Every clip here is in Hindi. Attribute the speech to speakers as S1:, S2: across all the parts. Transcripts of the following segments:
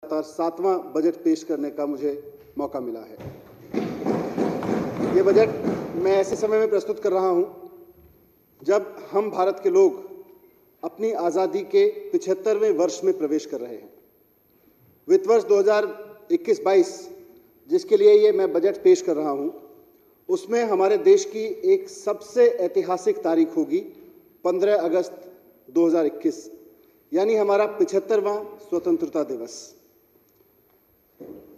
S1: लगातार 7वां बजट पेश करने का मुझे मौका मिला है। ये बजट मैं ऐसे समय में प्रस्तुत कर रहा हूं जब हम भारत के लोग अपनी आज़ादी के 75वें वर्ष में प्रवेश कर रहे हैं। वित्त वर्ष 2021-22 जिसके लिए ये मैं बजट पेश कर रहा हूं, उसमें हमारे देश की एक सबसे ऐतिहासिक तारीख होगी 15 अगस्त 2021, यानी हमारा 75वां स्वतंत्रता दिवस।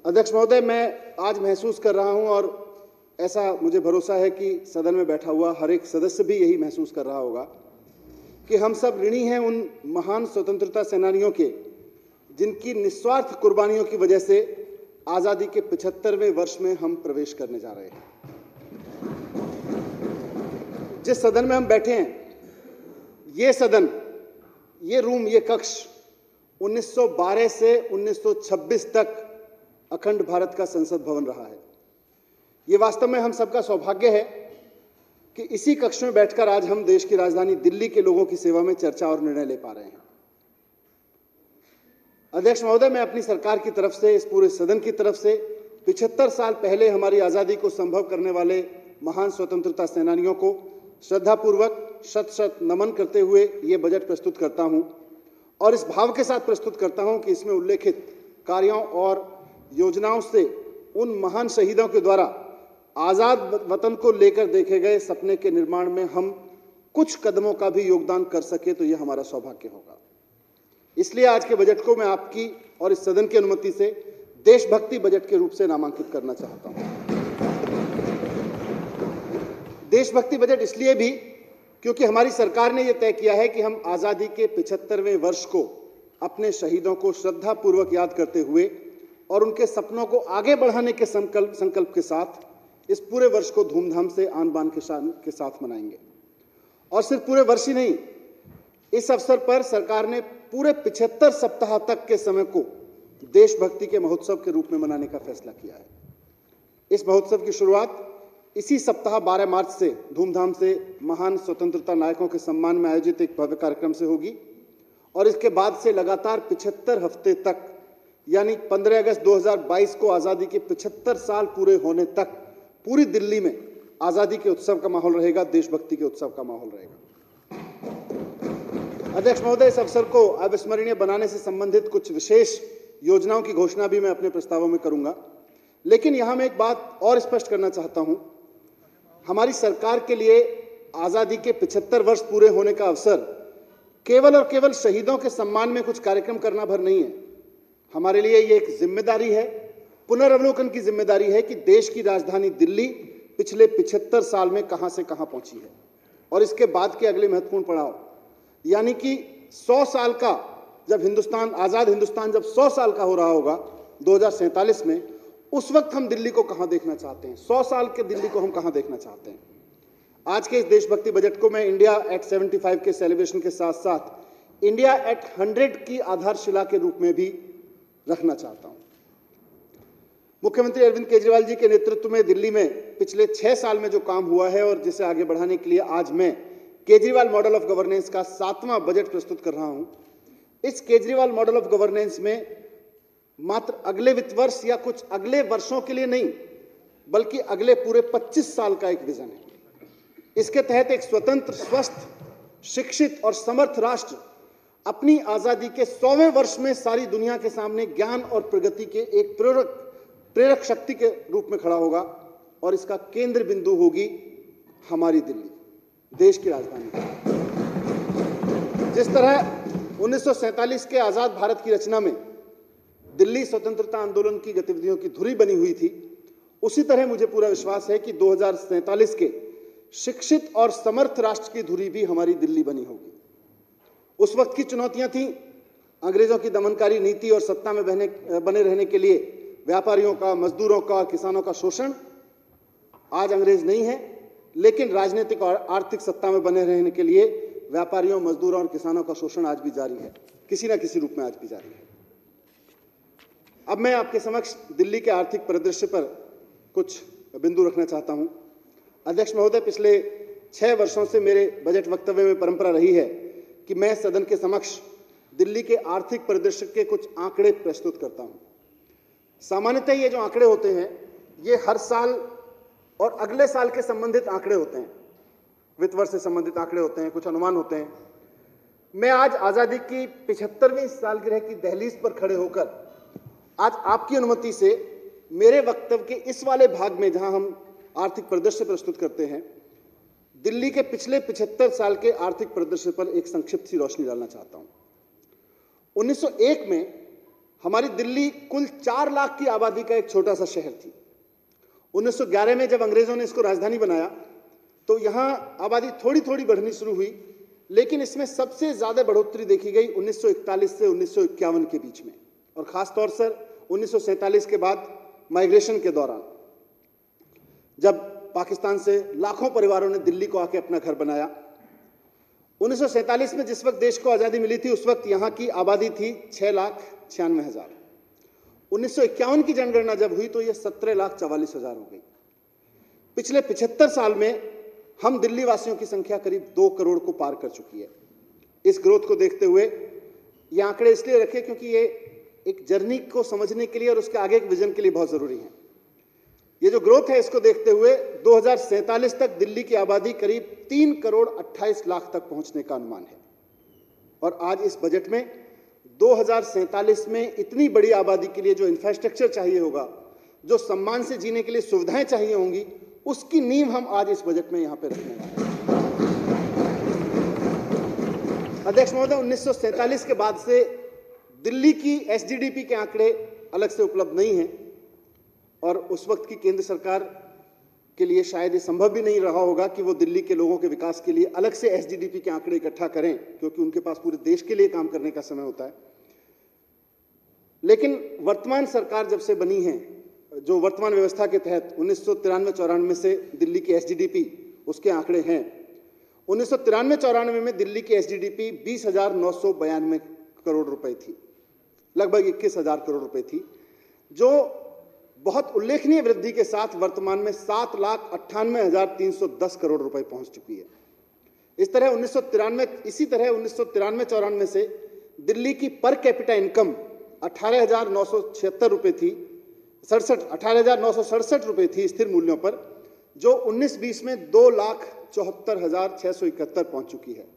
S1: अध्यक्ष महोदय, मैं आज महसूस कर रहा हूं और ऐसा मुझे भरोसा है कि सदन में बैठा हुआ हर एक सदस्य भी यही महसूस कर रहा होगा कि हम सब ऋणी हैं उन महान स्वतंत्रता सेनानियों के जिनकी निस्वार्थ कुर्बानियों की वजह से आज़ादी के 75वें वर्ष में हम प्रवेश करने जा रहे हैं। जिस सदन में हम बैठे हैं, ये सदन, ये रूम, ये कक्ष 1912 से 1926 तक अखंड भारत का संसद भवन रहा है। ये वास्तव में हम सबका सौभाग्य है कि इसी कक्ष में बैठकर आज हम देश की राजधानी दिल्ली के लोगों की सेवा में चर्चा और निर्णय ले पा रहे हैं। अध्यक्ष महोदय, मैं अपनी सरकार की तरफ से, इस पूरे सदन की तरफ से 75 साल पहले हमारी आज़ादी को संभव करने वाले महान स्वतंत्रता सेनानियों को श्रद्धापूर्वक शत शत नमन करते हुए ये बजट प्रस्तुत करता हूं और इस भाव के साथ प्रस्तुत करता हूं कि इसमें उल्लेखित कार्यों और योजनाओं से उन महान शहीदों के द्वारा आज़ाद वतन को लेकर देखे गए सपने के निर्माण में हम कुछ कदमों का भी योगदान कर सके तो यह हमारा सौभाग्य होगा। इसलिए आज के बजट को मैं आपकी और इस सदन की अनुमति से देशभक्ति बजट के रूप से नामांकित करना चाहता हूं। देशभक्ति बजट इसलिए भी क्योंकि हमारी सरकार ने यह तय किया है कि हम आज़ादी के 75वें वर्ष को अपने शहीदों को श्रद्धापूर्वक याद करते हुए और उनके सपनों को आगे बढ़ाने के संकल्प के साथ इस पूरे वर्ष को धूमधाम से आन बान के साथ मनाएंगे। और सिर्फ पूरे वर्ष ही नहीं, इस अवसर पर सरकार ने पूरे 75 सप्ताह तक के समय को देशभक्ति के महोत्सव के रूप में मनाने का फैसला किया है। इस महोत्सव की शुरुआत इसी सप्ताह 12 मार्च से धूमधाम से महान स्वतंत्रता नायकों के सम्मान में आयोजित एक भव्य कार्यक्रम से होगी और इसके बाद से लगातार 75 हफ्ते तक, यानी 15 अगस्त 2022 को आज़ादी के 75 साल पूरे होने तक पूरी दिल्ली में आज़ादी के उत्सव का माहौल रहेगा, देशभक्ति के उत्सव का माहौल रहेगा। अध्यक्ष महोदय, इस अवसर को अविस्मरणीय बनाने से संबंधित कुछ विशेष योजनाओं की घोषणा भी मैं अपने प्रस्तावों में करूंगा, लेकिन यहां मैं एक बात और स्पष्ट करना चाहता हूं। हमारी सरकार के लिए आज़ादी के 75 वर्ष पूरे होने का अवसर केवल और केवल शहीदों के सम्मान में कुछ कार्यक्रम करना भर नहीं है। हमारे लिए ये एक जिम्मेदारी है, पुनर्अवलोकन की जिम्मेदारी है कि देश की राजधानी दिल्ली पिछले 75 साल में कहां से कहां पहुंची है और इसके बाद के अगले महत्वपूर्ण पड़ाव, यानी कि 100 साल का, जब आज़ाद हिंदुस्तान जब 100 साल का हो रहा होगा 2047 में, उस वक्त हम दिल्ली को कहां देखना चाहते हैं, 100 साल के दिल्ली को हम कहां देखना चाहते हैं। आज के इस देशभक्ति बजट को मैं इंडिया एट 75 के सेलिब्रेशन के साथ साथ इंडिया एट 100 की आधारशिला के रूप में भी रखना चाहता हूं। मुख्यमंत्री अरविंद केजरीवाल जी के नेतृत्व में दिल्ली में पिछले 6 साल में जो काम हुआ है और जिसे आगे बढ़ाने के लिए आज मैं केजरीवाल मॉडल ऑफ गवर्नेंस का 7वां बजट प्रस्तुत कर रहा हूं। इस केजरीवाल मॉडल ऑफ गवर्नेंस में मात्र अगले वित्त वर्ष या कुछ अगले वर्षों के लिए नहीं, बल्कि अगले पूरे 25 साल का एक विजन है। इसके तहत एक स्वतंत्र, स्वस्थ, शिक्षित और समर्थ राष्ट्र अपनी आज़ादी के 100वें वर्ष में सारी दुनिया के सामने ज्ञान और प्रगति के एक प्रेरक शक्ति के रूप में खड़ा होगा और इसका केंद्र बिंदु होगी हमारी दिल्ली, देश की राजधानी। जिस तरह 1947 के आज़ाद भारत की रचना में दिल्ली स्वतंत्रता आंदोलन की गतिविधियों की धुरी बनी हुई थी, उसी तरह मुझे पूरा विश्वास है कि 2047 के शिक्षित और समर्थ राष्ट्र की धुरी भी हमारी दिल्ली बनी होगी। उस वक्त की चुनौतियां थीं अंग्रेजों की दमनकारी नीति और सत्ता में बने रहने के लिए व्यापारियों का, मजदूरों का और किसानों का शोषण। आज अंग्रेज नहीं है, लेकिन राजनीतिक और आर्थिक सत्ता में बने रहने के लिए व्यापारियों, मजदूरों और किसानों का शोषण आज भी जारी है, किसी न किसी रूप में आज भी जारी है। अब मैं आपके समक्ष दिल्ली के आर्थिक परिदृश्य पर कुछ बिंदु रखना चाहता हूं। अध्यक्ष महोदय, पिछले 6 वर्षों से मेरे बजट वक्तव्य में परंपरा रही है कि मैं सदन के समक्ष दिल्ली के आर्थिक परिदृश्य के कुछ आंकड़े प्रस्तुत करता हूं। सामान्यतः ये जो आंकड़े होते हैं ये हर साल और अगले साल के संबंधित आंकड़े होते हैं, वित्त वर्ष से संबंधित आंकड़े होते हैं, कुछ अनुमान होते हैं। मैं आज आजादी की 75वीं सालगिरह की दहलीज पर खड़े होकर आज आपकी अनुमति से मेरे वक्तव्य के इस वाले भाग में, जहां हम आर्थिक परिदृश्य प्रस्तुत करते हैं, दिल्ली के पिछले 75 साल के आर्थिक परिदृश्य पर एक संक्षिप्त सी रोशनी डालना चाहता हूं। 1901 में हमारी दिल्ली कुल 4 लाख की आबादी का एक छोटा सा शहर थी। 1911 में जब अंग्रेजों ने इसको राजधानी बनाया तो यहां आबादी थोड़ी थोड़ी बढ़नी शुरू हुई, लेकिन इसमें सबसे ज्यादा बढ़ोतरी देखी गई 1941 से 1951 के बीच में, और खासतौर से 1947 के बाद माइग्रेशन के दौरान, जब पाकिस्तान से लाखों परिवारों ने दिल्ली को आके अपना घर बनाया। 1947 में जिस वक्त देश को आजादी मिली थी उस वक्त यहां की आबादी थी 6,96,000। 1951 की जनगणना जब हुई तो यह 17,44,000 हो गई। पिछले 75 साल में हम दिल्ली वासियों की संख्या करीब 2 करोड़ को पार कर चुकी है। इस ग्रोथ को देखते हुए ये आंकड़े इसलिए रखे क्योंकि ये एक जर्नी को समझने के लिए और उसके आगे एक विजन के लिए बहुत जरूरी है। ये जो ग्रोथ है इसको देखते हुए 2047 तक दिल्ली की आबादी करीब 3 करोड़ 28 लाख तक पहुंचने का अनुमान है। और आज इस बजट में 2047 में इतनी बड़ी आबादी के लिए जो इंफ्रास्ट्रक्चर चाहिए होगा, जो सम्मान से जीने के लिए सुविधाएं चाहिए होंगी, उसकी नींव हम आज इस बजट में यहां पे रखने वाले हैं। अध्यक्ष महोदय, 1947 के बाद से दिल्ली की एसजीडीपी के आंकड़े अलग से उपलब्ध नहीं हैं, और उस वक्त की केंद्र सरकार के लिए शायद ये संभव भी नहीं रहा होगा कि वो दिल्ली के लोगों के विकास के लिए अलग से एसजीडीपी के आंकड़े इकट्ठा करें, क्योंकि उनके पास पूरे देश के लिए काम करने का समय होता है। लेकिन वर्तमान सरकार जब से बनी है, जो वर्तमान व्यवस्था के तहत 1993-94 से दिल्ली की एसजीडीपी उसके आंकड़े हैं। 1993-94 में दिल्ली की एसजीडीपी 20,992 करोड़ रुपए थी, लगभग 21,000 करोड़ रुपए थी, जो बहुत उल्लेखनीय वृद्धि के साथ वर्तमान में 7,98,310 करोड़ रुपए पहुंच चुकी है। इसी तरह 1993-94 से दिल्ली की पर कैपिटा इनकम 18,976 रुपए थी, 18,967 रुपए थी स्थिर मूल्यों पर, जो 19-20 में 2,74,671 पहुंच चुकी है।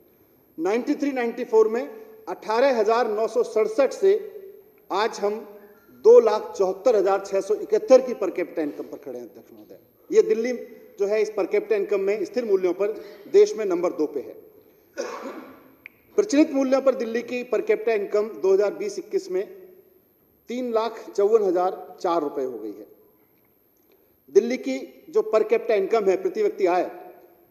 S1: 93-94 में 18,967 से आज हम 2,74,671 की पर कैपिटा इनकम पर खड़े हैं। अध्यक्ष महोदय, ये दिल्ली जो है इस पर कैपिटा इनकम में स्थिर मूल्यों पर देश में नंबर 2 पे है। प्रचलित मूल्यों पर दिल्ली की पर कैपिटा इनकम 2020-21 में 3,54,004 रुपए हो गई है। दिल्ली की जो पर कैपिटा इनकम है, प्रति व्यक्ति आय,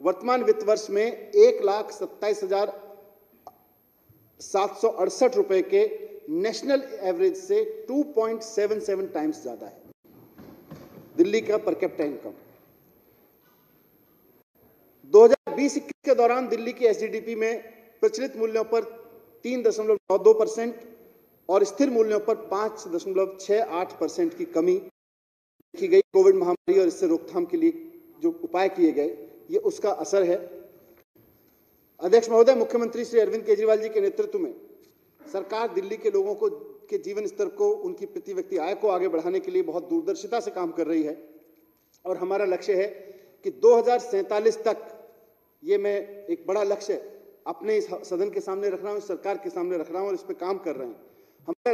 S1: वर्तमान वित्त वर्ष में 1,27,768 रुपए के नेशनल एवरेज से 2.77 टाइम्स ज्यादा है दिल्ली का पर कैपिटा इनकम। 2020-21 के दौरान दिल्ली की एसजीडीपी में प्रचलित मूल्यों पर 3.92% और स्थिर मूल्यों पर 5.68% की कमी देखी गई। कोविड महामारी और इससे रोकथाम के लिए जो उपाय किए गए, ये उसका असर है। अध्यक्ष महोदय, मुख्यमंत्री श्री अरविंद केजरीवाल जी के नेतृत्व में सरकार दिल्ली के लोगों को के जीवन स्तर को, उनकी प्रति व्यक्ति आय को आगे बढ़ाने के लिए बहुत दूरदर्शिता से काम कर रही है, और हमारा लक्ष्य है कि 2047 तक, ये मैं एक बड़ा लक्ष्य अपने इस सदन के सामने रख रहा हूं, इस सरकार के सामने रख रहा हूं और इस पर काम कर रहे हैं। हमारा